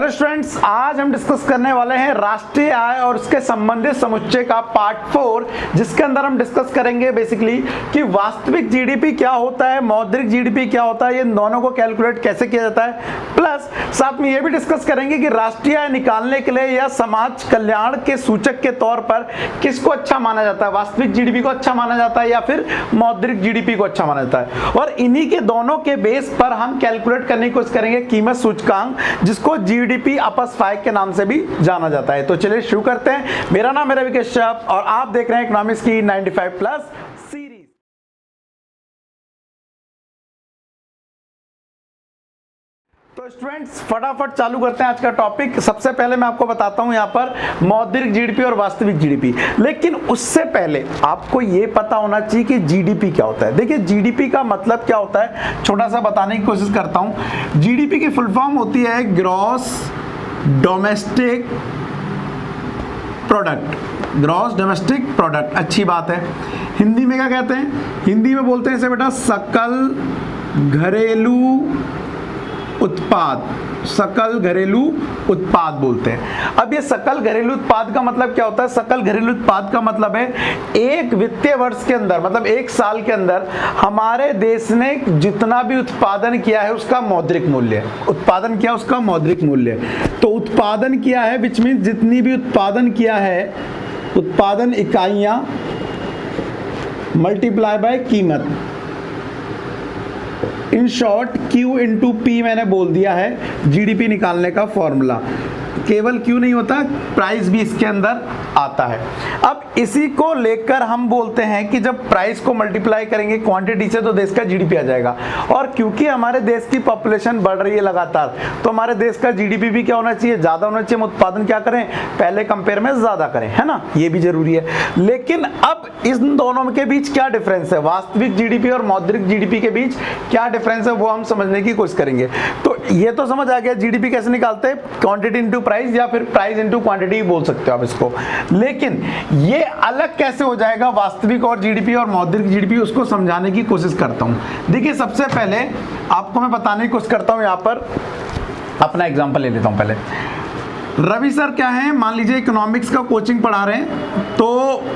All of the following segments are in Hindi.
हेलो स्टूडेंट्स, आज हम डिस्कस करने वाले हैं राष्ट्रीय आय और उसके संबंधित समुच्चय का पार्ट 4, जिसके अंदर हम डिस्कस करेंगे बेसिकली कि वास्तविक जीडीपी क्या होता है, मौद्रिक जीडीपी क्या होता है, ये दोनों को कैलकुलेट कैसे किया जाता है। प्लस साथ में ये भी डिस्कस करेंगे कि राष्ट्रीय आय निकालने के लिए या समाज कल्याण के सूचक के तौर पर किसको अच्छा माना जाता है, वास्तविक जीडीपी को अच्छा माना जाता है या फिर मौद्रिक जीडीपी को अच्छा माना जाता है। और इन्हीं के दोनों के बेस पर हम कैलकुलेट करने की कोशिश करेंगे कीमत सूचकांक, जिसको जीडीपी अपस 5 के नाम से भी जाना जाता है। तो चलिए शुरू करते हैं। मेरा नाम है रवि कश्यप और आप देख रहे हैं इकोनॉमिक्स की 95 प्लस सीरीज। तो स्टूडेंट्स फटाफट चालू करते हैं आज का टॉपिक। सबसे पहले मैं आपको बताता हूं यहां पर मौद्रिक जीडीपी और वास्तविक जीडीपी, लेकिन उससे पहले आपको यह पता होना चाहिए कि जीडीपी क्या होता है। देखिए जीडीपी का मतलब क्या होता है, छोटा सा बताने की कोशिश करता हूं। जीडीपी की फुल फॉर्म होती है gross domestic product. Gross domestic product, अच्छी बात है। हिंदी में क्या कहते हैं, हिंदी में बोलते हैं इसे बेटा सकल घरेलू उत्पाद। सकल घरेलू उत्पाद बोलते हैं। अब ये सकल घरेलू उत्पाद का मतलब क्या होता है, सकल घरेलू उत्पाद का मतलब है एक वित्तीय वर्ष के अंदर, मतलब एक साल के अंदर हमारे देश ने जितना भी उत्पादन किया है उसका मौद्रिक मूल्य, उत्पादन किया उसका मौद्रिक मूल्य। तो उत्पादन किया है विच मीन जितनी भी उत्पादन किया है, उत्पादन इकाइयां मल्टीप्लाई बाय कीमत। In short Q into P मैंने बोल दिया है जीडीपी निकालने का फॉर्मूला। केवल Q नहीं होता, प्राइस भी इसके अंदर आता है। अब इसी को लेकर हम बोलते हैं कि जब प्राइस को मल्टीप्लाई करेंगे क्वांटिटी से तो देश का जीडीपी आ जाएगा। और क्योंकि हमारे देश की पॉपुलेशन बढ़ रही है लगातार, तो हमारे देश का जीडीपी भी क्या होना चाहिए, ज्यादा होना चाहिए। हम उत्पादन क्या करें, पहले कंपेयर में ज्यादा करें, है ना, ये भी जरूरी है। लेकिन अब इन दोनों के बीच क्या डिफरेंस है, वास्तविक जीडीपी और मौद्रिक जीडीपी के बीच क्या डिफरेंस है, वो हम समझने की कोशिश करेंगे। तो ये तो समझ आ गया जीडीपी कैसे निकालते हैं, क्वांटिटी इनटू प्राइस या फिर प्राइस इनटू क्वांटिटी बोल सकते हो आप इसको। लेकिन ये अलग कैसे हो जाएगा वास्तविक और जीडीपी और मौद्रिक जीडीपी, उसको समझाने की कोशिश करता हूं। देखिए सबसे पहले आपको मैं बताने की कोशिश करता हूं, यहां पर अपना एग्जांपल ले लेता हूं। पहले रवि सर क्या है, मान लीजिए इकोनॉमिक्स का कोचिंग पढ़ा रहे हैं, तो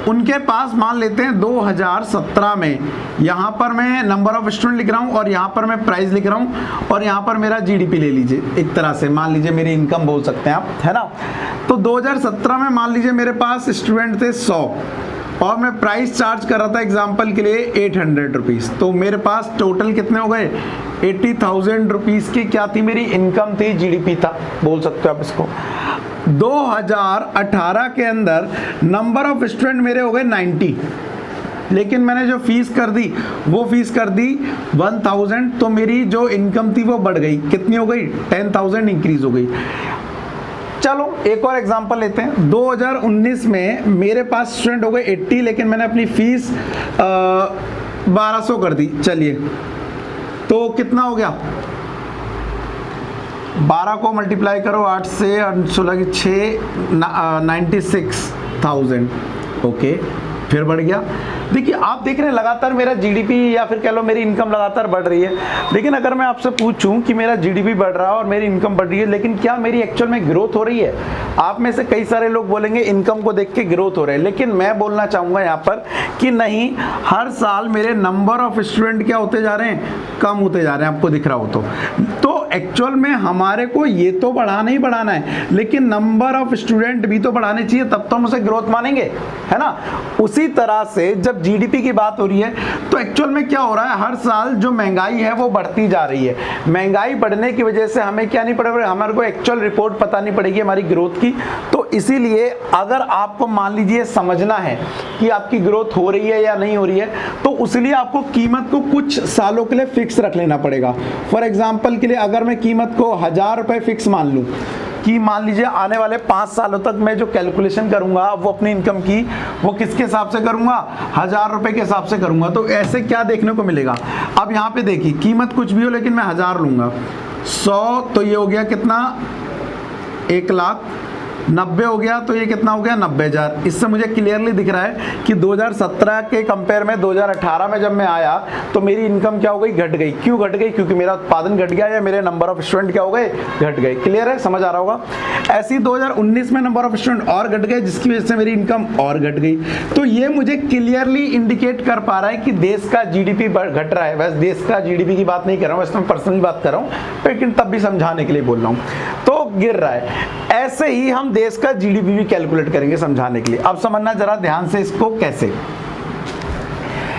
उनके पास मान लेते हैं 2017 में, यहाँ पर मैं नंबर ऑफ स्टूडेंट लिख रहा हूँ और यहाँ पर मैं प्राइस लिख रहा हूँ और यहाँ पर मेरा जीडीपी ले लीजिए, एक तरह से मान लीजिए मेरी इनकम बोल सकते हैं आप, है ना। तो 2017 में मान लीजिए मेरे पास स्टूडेंट थे 100 और मैं प्राइस चार्ज कर रहा था एग्जाम्पल के लिए 800 रुपीज़। तो मेरे पास टोटल कितने हो गए, 80,000 रुपीज़ की क्या थी, मेरी इनकम थी, जीडीपी था, बोल सकते हो आप इसको। 2018 के अंदर नंबर ऑफ स्टूडेंट मेरे हो गए 90, लेकिन मैंने जो फीस कर दी वो फीस कर दी 1000, तो मेरी जो इनकम थी वो बढ़ गई, कितनी हो गई, 10,000 इंक्रीज हो गई। चलो एक और एग्जांपल लेते हैं। 2019 में मेरे पास स्टूडेंट हो गए 80, लेकिन मैंने अपनी फीस 1200 कर दी। चलिए तो कितना हो गया, 12 को मल्टीप्लाई करो 8 से, 16 की 6, 96,000। ओके, फिर बढ़ गया। देखिए आप देख रहे हैं लगातार मेरा जीडीपी या फिर कह लो मेरी इनकम लगातार बढ़ रही है। लेकिन अगर मैं आपसे पूछूं कि मेरा जीडीपी बढ़ रहा है और मेरी इनकम बढ़ रही है, लेकिन क्या मेरी एक्चुअल में ग्रोथ हो रही है? आप में से कई सारे लोग बोलेंगे इनकम को देख के ग्रोथ हो रहा है, लेकिन मैं बोलना चाहूंगा यहाँ पर कि नहीं, हर साल मेरे नंबर ऑफ स्टूडेंट क्या होते जा रहे हैं, कम होते जा रहे हैं, आपको दिख रहा हो तो एक्चुअल में हमारे को ये तो बढ़ाना ही बढ़ाना है, लेकिन नंबर ऑफ स्टूडेंट भी तो बढ़ाने चाहिए, तब तो हम उसे ग्रोथ मानेंगे, है ना। उसी तरह से जब जीडीपी की बात हो रही है तो एक्चुअल में क्या हो रहा है, हर साल जो महंगाई है वो बढ़ती जा रही है। महंगाई बढ़ने की वजह से हमें क्या नहीं पड़ेगा, हमारे को एक्चुअल रिपोर्ट पता नहीं पड़ेगी हमारी ग्रोथ की। तो इसीलिए अगर आपको मान लीजिए समझना है कि आपकी ग्रोथ हो रही है या नहीं हो रही है, तो उसलिए आपको कीमत को कुछ सालों के लिए फिक्स रख लेना पड़ेगा। फॉर एग्जाम्पल के लिए अगर मैं कीमत को 1000 रुपए फिक्स मान लूं कि मान लीजिए आने वाले 5 सालों तक मैं जो कैलकुलेशन करूंगा वो अपनी इनकम की, वो किसके हिसाब से करूंगा, 1000 रुपए के हिसाब से करूंगा। तो ऐसे क्या देखने को मिलेगा, अब यहाँ पे देखिए कीमत कुछ भी हो लेकिन मैं 1000 लूंगा, 100 तो ये हो गया कितना, 1 लाख, 90 हो गया तो ये कितना हो गया 90,000। इससे मुझे क्लियरली दिख रहा है कि 2017 के कंपेयर में 2018 में जब मैं आया तो मेरी इनकम क्या हो गई, घट गई। क्यों घट गई? क्योंकि मेरा उत्पादन घट गया या मेरे नंबर ऑफ स्टूडेंट क्या हो गए, घट गए। क्लियर है, समझ आ रहा होगा। ऐसे ही 2019 में नंबर ऑफ स्टूडेंट और घट गए, जिसकी वजह से मेरी इनकम और घट गई। तो ये मुझे क्लियरली इंडिकेट कर पा रहा है कि देश का जीडीपी घट रहा है। वैसे देश का जीडीपी की बात नहीं कर रहा हूँ, वैसे मैं पर्सनली बात कर रहा हूँ, लेकिन तब भी समझाने के लिए बोल रहा हूँ। तो गिर रहा है। ऐसे ही हम देश का जीडीपी भी कैलकुलेट करेंगे समझाने के लिए। अब समझना जरा ध्यान से इसको कैसे।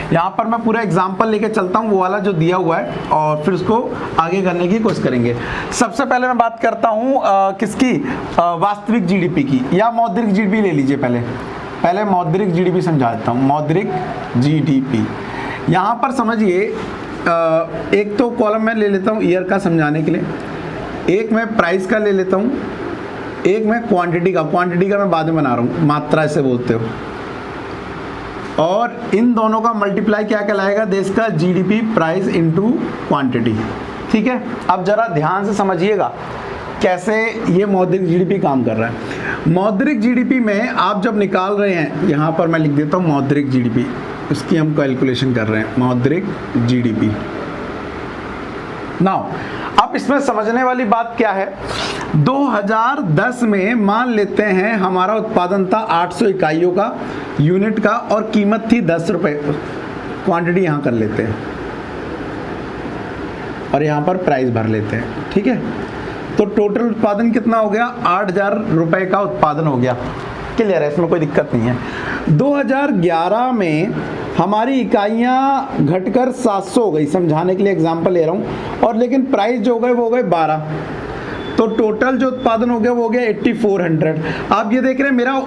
यहाँ पर मैं पूरा एग्जाम्पल लेके चलता हूँ, वो वाला जो दिया हुआ है, और फिर उसको आगे करने की कोशिश करेंगे। सबसे पहले मैं बात करता हूँ किसकी, वास्तविक जीडीपी की, या मौद्रिक जीडीपी ले लीजिए। पहले मौद्रिक जीडीपी समझा देता हूँ। मौद्रिक जीडीपी यहाँ पर समझिए, एक तो कॉलम मैं ले लेता हूँ ईयर का समझाने के लिए, एक मैं प्राइस का ले लेता हूँ, एक मैं क्वांटिटी का मैं बाद में बना रहा हूँ, मात्रा से बोलते हो। और इन दोनों का मल्टीप्लाई क्या कहलाएगा, देश का जीडीपी प्राइस इनटू क्वांटिटी। ठीक है, अब जरा ध्यान से समझिएगा कैसे ये मौद्रिक जीडीपी काम कर रहा है। मौद्रिक जीडीपी में आप जब निकाल रहे हैं, यहाँ पर मैं लिख देता हूँ मौद्रिक जीडीपी, इसकी हम कैलकुलेशन कर रहे हैं, मौद्रिक जीडीपी। नाउ अब इसमें समझने वाली बात क्या है, 2010 में मान लेते हैं हमारा उत्पादन था 800 इकाइयों का, यूनिट का, और कीमत थी 10 रुपए। क्वांटिटी यहाँ कर लेते हैं और यहाँ पर प्राइस भर लेते हैं। ठीक है, तो टोटल उत्पादन कितना हो गया, 8,000 रुपए का उत्पादन हो गया। क्लियर है, इसमें कोई दिक्कत नहीं है। 2011 में हमारी इकाइयाँ घटकर 700 हो गई, समझाने के लिए एग्जांपल ले रहा हूँ, और लेकिन प्राइस जो हो गए वो हो गए 12, तो टोटल जो उत्पादन हो गया वो हो गया 8400। आप ये देख रहे हैं, मेरा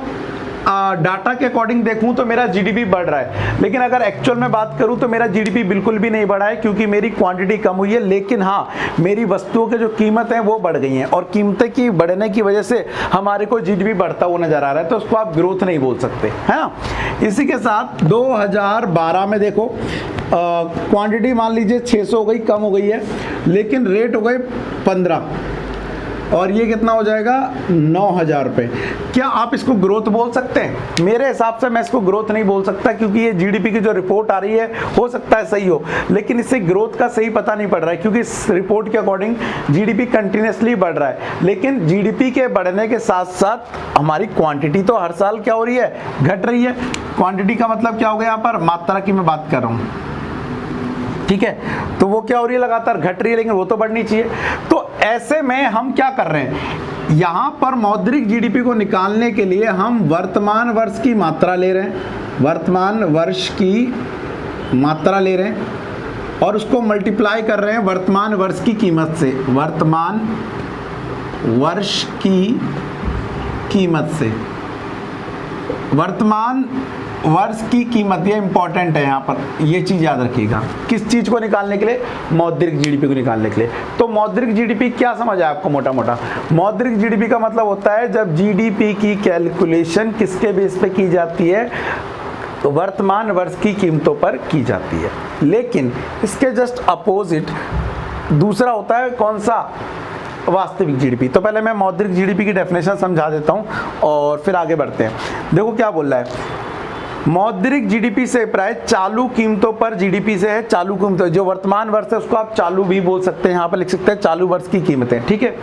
डाटा के अकॉर्डिंग देखूं तो मेरा जीडीपी बढ़ रहा है, लेकिन अगर एक्चुअल में बात करूं तो मेरा जीडीपी बिल्कुल भी नहीं बढ़ा है, क्योंकि मेरी क्वांटिटी कम हुई है। लेकिन हाँ, मेरी वस्तुओं के जो कीमत है वो बढ़ गई हैं, और कीमतें की बढ़ने की वजह से हमारे को जीडीपी बढ़ता हुआ नजर आ रहा है, तो उसको आप ग्रोथ नहीं बोल सकते, है ना। इसी के साथ 2012 में देखो, क्वांटिटी मान लीजिए 600 हो गई, कम हो गई है, लेकिन रेट हो गए 15, और ये कितना हो जाएगा 9,000 रुपये। क्या आप इसको ग्रोथ बोल सकते हैं? मेरे हिसाब से मैं इसको ग्रोथ नहीं बोल सकता, क्योंकि ये जीडीपी की जो रिपोर्ट आ रही है हो सकता है सही हो, लेकिन इससे ग्रोथ का सही पता नहीं पड़ रहा है, क्योंकि इस रिपोर्ट के अकॉर्डिंग जीडीपी कंटिन्यूसली बढ़ रहा है, लेकिन जीडीपी के बढ़ने के साथ साथ हमारी क्वांटिटी तो हर साल क्या हो रही है, घट रही है। क्वांटिटी का मतलब क्या हो गया, यहाँ पर मात्रा की मैं बात कर रहा हूँ। ठीक है, तो वो क्या हो रही है, लगातार घट रही है, लेकिन वो तो बढ़नी चाहिए। तो ऐसे में हम क्या कर रहे हैं, यहां पर मौद्रिक जीडीपी को निकालने के लिए हम वर्तमान वर्ष की मात्रा ले रहे हैं, वर्तमान वर्ष की मात्रा ले रहे हैं, और उसको मल्टीप्लाई कर रहे हैं वर्तमान वर्ष की कीमत से, वर्तमान वर्ष की कीमत से। वर्तमान वर्ष की कीमत, ये इंपॉर्टेंट है, यहाँ पर ये चीज याद रखिएगा। किस चीज को निकालने के लिए, मौद्रिक जीडीपी को निकालने के लिए। तो मौद्रिक जीडीपी क्या समझ आया आपको, मोटा मोटा मौद्रिक जीडीपी का मतलब होता है जब जीडीपी की कैलकुलेशन किसके बेस पे की जाती है, तो वर्तमान वर्ष की कीमतों पर की जाती है। लेकिन इसके जस्ट अपोजिट दूसरा होता है, कौन सा, वास्तविक जीडीपी। तो पहले मैं मौद्रिक जीडीपी की डेफिनेशन समझा देता हूं और फिर आगे बढ़ते हैं। देखो क्या बोल रहा है, मौद्रिक जीडीपी से प्राय चालू कीमतों पर जीडीपी से है, चालू कीमतों, जो वर्तमान वर्ष है उसको आप चालू भी बोल सकते हैं, यहाँ पर लिख सकते हैं चालू वर्ष की कीमतें। ठीक है,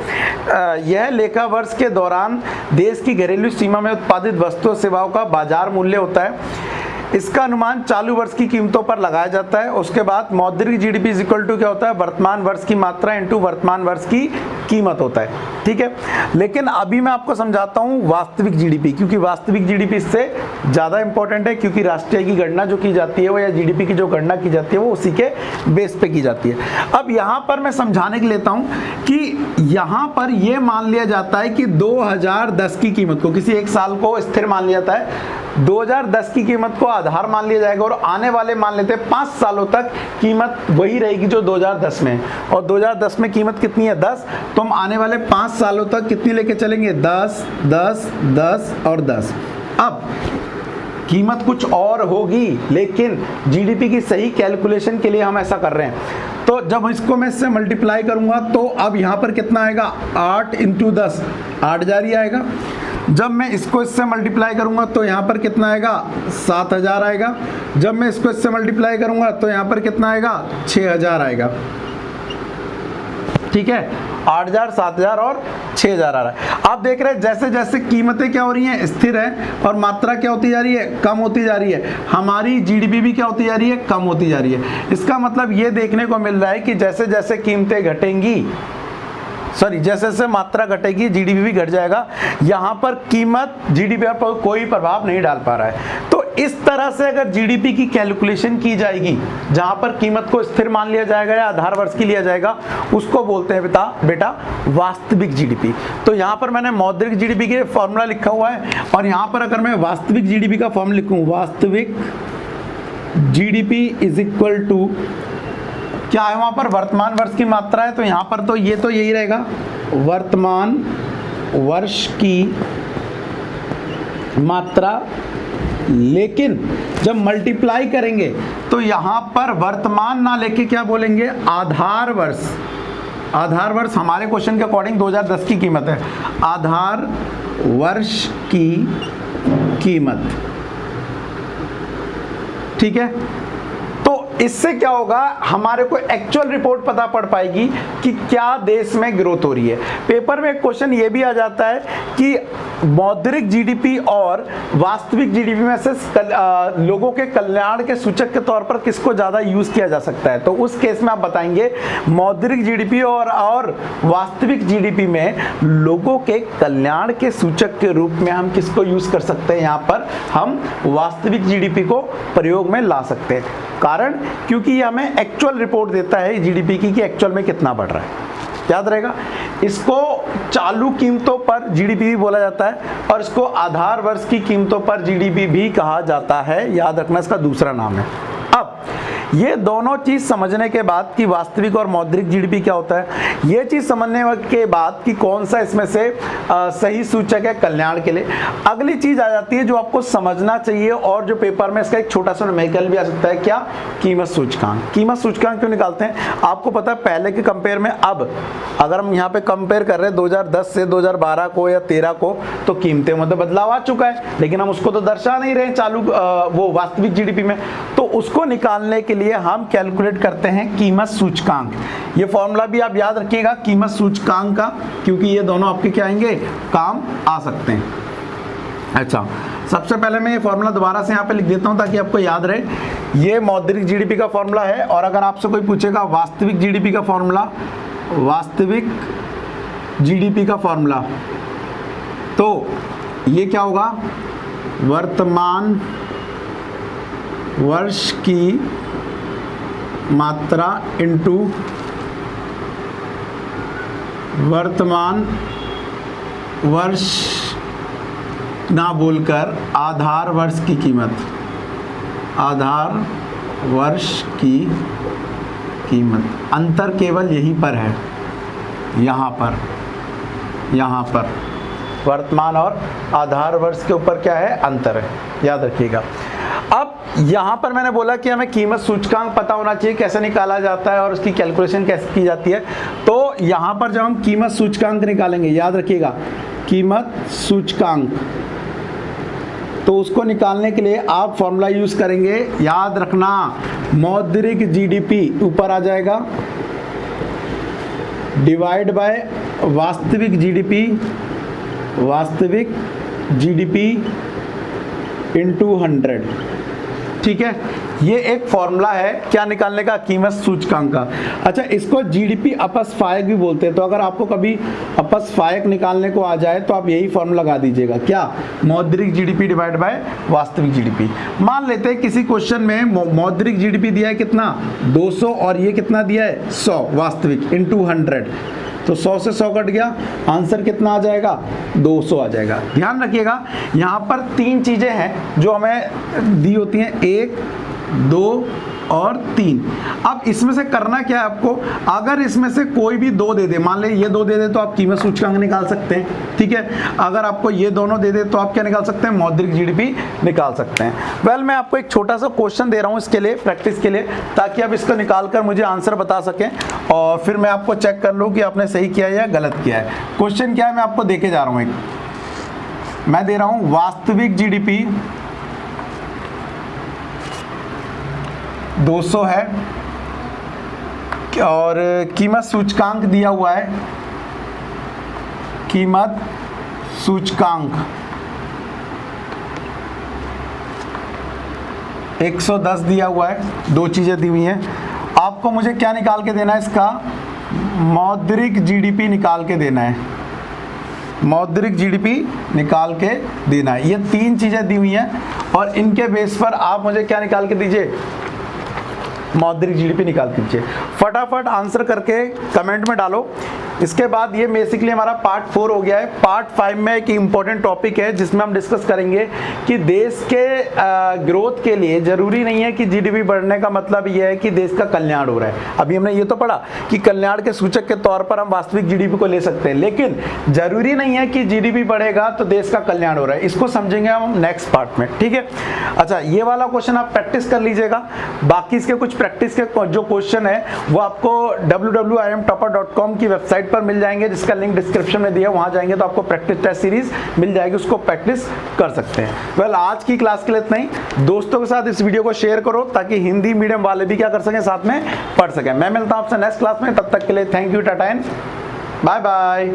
यह लेखा वर्ष के दौरान देश की घरेलू सीमा में उत्पादित वस्तुओं सेवाओं का बाजार मूल्य होता है। इसका अनुमान चालू वर्ष की कीमतों पर लगाया जाता है। उसके बाद मौद्रिक जीडीपी इज इक्वल टू क्या होता है, वर्तमान वर्ष की मात्रा इनटू वर्तमान वर्ष की कीमत होता है। ठीक है, लेकिन अभी मैं आपको समझाता हूं वास्तविक जीडीपी, क्योंकि वास्तविक जीडीपी इससे ज्यादा इंपॉर्टेंट है, क्योंकि राष्ट्रीय की गणना जो की जाती है वो, या जीडीपी की जो गणना की जाती है वो उसी के बेस पे की जाती है। अब यहाँ पर मैं समझाने के लेता हूं कि यहाँ पर यह मान लिया जाता है कि 2010 की कीमत को, किसी एक साल को स्थिर मान लिया जाता है, 2010 की कीमत को आधार मान लिया जाएगा, और आने वाले मान लेते हैं 5 सालों तक कीमत वही रहेगी जो 2010 में, और 2010 में कीमत कितनी है 10, तो हम आने वाले 5 सालों तक कितनी लेके चलेंगे, 10, 10, 10 और 10। अब कीमत कुछ और होगी, लेकिन जीडीपी की सही कैलकुलेशन के लिए हम ऐसा कर रहे हैं। तो जब इसको मैं इससे मल्टीप्लाई करूंगा तो अब यहाँ पर कितना आएगा, 8 × 10, 8,000 ही आएगा। जब मैं इसको इससे मल्टीप्लाई करूंगा तो यहाँ पर कितना आएगा 7000 आएगा। जब मैं इसको इससे मल्टीप्लाई करूंगा तो यहाँ पर कितना आएगा 6000 आएगा। ठीक है, 8000, 7000 और 6000 आ रहा है। आप देख रहे हैं जैसे जैसे कीमतें क्या हो रही हैं, स्थिर है, और मात्रा क्या होती जा रही है, कम होती जा रही है। हमारी जीडीपी भी क्या होती जा रही है, कम होती जा रही है। इसका मतलब ये देखने को मिल रहा है कि जैसे जैसे कीमतें घटेंगी, सॉरी जैसे जैसे मात्रा घटेगी जीडीपी भी घट जाएगा। यहाँ पर कीमत जीडीपी पर कोई प्रभाव नहीं डाल पा रहा है। तो इस तरह से अगर जीडीपी की कैलकुलेशन की जाएगी, जहां पर कीमत को स्थिर मान लिया जाएगा या आधार वर्ष की लिया जाएगा, उसको बोलते हैं बेटा वास्तविक जीडीपी। तो यहाँ पर मैंने मौद्रिक जीडीपी के फॉर्मूला लिखा हुआ है, और यहाँ पर अगर मैं वास्तविक जीडीपी का फॉर्मूला लिखूं, वास्तविक जीडीपी इज इक्वल टू क्या है, वहां पर वर्तमान वर्ष की मात्रा है, तो यहां पर तो ये तो यही रहेगा, वर्तमान वर्ष की मात्रा। लेकिन जब मल्टीप्लाई करेंगे तो यहां पर वर्तमान ना लेके क्या बोलेंगे, आधार वर्ष। आधार वर्ष हमारे क्वेश्चन के अकॉर्डिंग 2010 की कीमत है, आधार वर्ष की कीमत। ठीक है, तो इससे क्या होगा, हमारे को एक्चुअल रिपोर्ट पता पड़ पाएगी कि क्या देश में ग्रोथ हो रही है। पेपर में एक क्वेश्चन ये भी आ जाता है कि मौद्रिक जीडीपी और वास्तविक जीडीपी में से लोगों के कल्याण के सूचक के तौर पर किसको ज्यादा यूज किया जा सकता है। तो उस केस में आप बताएंगे मौद्रिक जीडीपी और वास्तविक जीडीपी में लोगों के कल्याण के सूचक के रूप में हम किसको यूज कर सकते हैं, यहाँ पर हम वास्तविक जीडीपी को प्रयोग में ला सकते हैं। कारण क्योंकि ये हमें एक्चुअल रिपोर्ट देता है जीडीपी की कि एक्चुअल में कितना बढ़ रहा है। याद रहेगा, इसको चालू कीमतों पर जीडीपी भी बोला जाता है, और इसको आधार वर्ष की कीमतों पर जीडीपी भी कहा जाता है। याद रखना, इसका दूसरा नाम है। अब ये दोनों चीज समझने के बाद कि वास्तविक और मौद्रिक जीडीपी क्या होता है, ये चीज समझने के बाद कि कौन सा इसमें से सही सूचक है कल्याण के लिए, अगली चीज आ जाती है जो आपको समझना चाहिए, और जो पेपर में इसका एक छोटा सा न्यूमेरिकल भी आ सकता है। क्या, कीमत सूचकांक। कीमत सूचकांक क्यों निकालते हैं, आपको पता है पहले के कंपेयर में अब अगर हम यहाँ पे कंपेयर कर रहे हैं 2010 से 2012 को या 13 को, तो कीमतें में तो बदलाव आ चुका है, लेकिन हम उसको तो दर्शा नहीं रहे चालू वो वास्तविक जीडीपी में। तो उसको निकालने के लिए हम कैलकुलेट करते हैं कीमत सूचकांक। ये फॉर्मूला भी आप याद रखिएगा कीमत सूचकांक का, क्योंकि ये दोनों आपके क्या आएंगे, काम आ सकते हैं। अच्छा, सबसे पहले मैं ये फॉर्मूला दोबारा से यहाँ पे लिख देता हूँ ताकि आपको याद रहे। ये मौद्रिक जीडीपी का फॉर्मूला है, और अगर आपसे कोई पूछेगा वास्तविक जीडीपी का फॉर्मूला, वास्तविक जीडीपी का फॉर्मूला, तो ये क्या होगा, वर्तमान वर्ष की मात्रा इनटू वर्तमान वर्ष ना बोलकर आधार वर्ष की कीमत, आधार वर्ष की कीमत। अंतर केवल यहीं पर है, यहाँ पर वर्तमान और आधार वर्ष के ऊपर क्या है, अंतर है, याद रखिएगा। अब यहाँ पर मैंने बोला कि हमें कीमत सूचकांक पता होना चाहिए, कैसे निकाला जाता है और उसकी कैलकुलेशन कैसे की जाती है। तो यहाँ पर जब हम कीमत सूचकांक निकालेंगे, याद रखिएगा कीमत सूचकांक, तो उसको निकालने के लिए आप फॉर्मूला यूज करेंगे, याद रखना, मौद्रिक जीडीपी ऊपर आ जाएगा डिवाइड बाय वास्तविक जीडीपी इनटू 100। ठीक है, ये एक फॉर्मूला है क्या निकालने का, कीमत सूचकांक का। अच्छा, इसको जीडीपी अपस्फायक भी बोलते हैं। तो अगर आपको कभी अपस्फायक निकालने को आ जाए तो आप यही फॉर्मूला लगा दीजिएगा, क्या, मौद्रिक जीडीपी डिवाइड बाय वास्तविक जीडीपी। मान लेते हैं किसी क्वेश्चन में मौद्रिक जीडीपी दिया है कितना, 200, और ये कितना दिया है 100 वास्तविक इनटू 100, तो 100 से 100 कट गया, आंसर कितना आ जाएगा, 200 आ जाएगा। ध्यान रखिएगा, यहाँ पर 3 चीजें हैं जो हमें दी होती हैं, 1, 2 और 3। अब इसमें से करना क्या है आपको, अगर इसमें से कोई भी 2 दे दे, मान ले ये 2 दे दे तो आप कीमत सूचकांक निकाल सकते हैं। ठीक है, अगर आपको ये दोनों दे दे तो आप क्या निकाल सकते हैं, मौद्रिक जीडीपी निकाल सकते हैं। वेल, मैं आपको एक छोटा सा क्वेश्चन दे रहा हूं इसके लिए, प्रैक्टिस के लिए, ताकि आप इसको निकाल कर मुझे आंसर बता सकें, और फिर मैं आपको चेक कर लूँ कि आपने सही किया या गलत किया है। क्वेश्चन क्या है, मैं आपको देके जा रहा हूँ एक। मैं दे रहा हूं वास्तविक जीडीपी 200 है और कीमत सूचकांक दिया हुआ है, कीमत सूचकांक 110 दिया हुआ है। दो चीज़ें दी हुई हैं। आपको मुझे क्या निकाल के देना है, इसका मौद्रिक जीडीपी निकाल के देना है, मौद्रिक जीडीपी निकाल के देना है। ये तीन चीज़ें दी हुई हैं और इनके बेस पर आप मुझे क्या निकाल के दीजिए, मौद्रिक जीडीपी निकाल के दीजिए। फटाफट आंसर करके कमेंट में डालो। इसके बाद ये बेसिकली हमारा पार्ट 4 हो गया है। पार्ट 5 में एक इम्पोर्टेंट टॉपिक है जिसमें हम डिस्कस करेंगे कि देश के ग्रोथ के लिए जरूरी नहीं है कि जीडीपी बढ़ने का मतलब ये है कि देश का कल्याण हो रहा है। अभी हमने ये तो पढ़ा कि कल्याण के सूचक के तौर पर हम वास्तविक जीडीपी को ले सकते हैं, लेकिन जरूरी नहीं है कि जीडीपी बढ़ेगा तो देश का कल्याण हो रहा है। इसको समझेंगे हम नेक्स्ट पार्ट में, ठीक है। अच्छा, ये वाला क्वेश्चन आप प्रैक्टिस कर लीजिएगा। बाकी इसके कुछ प्रैक्टिस के जो क्वेश्चन है वो आपको www.iamtopper.com की वेबसाइट पर मिल जाएंगे, जिसका लिंक डिस्क्रिप्शन में दिया है। वहां जाएंगे तो आपको प्रैक्टिस टेस्ट सीरीज मिल जाएगी, उसको प्रैक्टिस कर सकते हैं। आज की क्लास के लिए इतना ही। दोस्तों के साथ इस वीडियो को शेयर करो ताकि हिंदी मीडियम वाले भी क्या कर सकें, साथ में पढ़ सकें। मैं मिलता हूं आपसे नेक्स्ट क्लास में, तब तक के लिए thank you, tata and bye bye.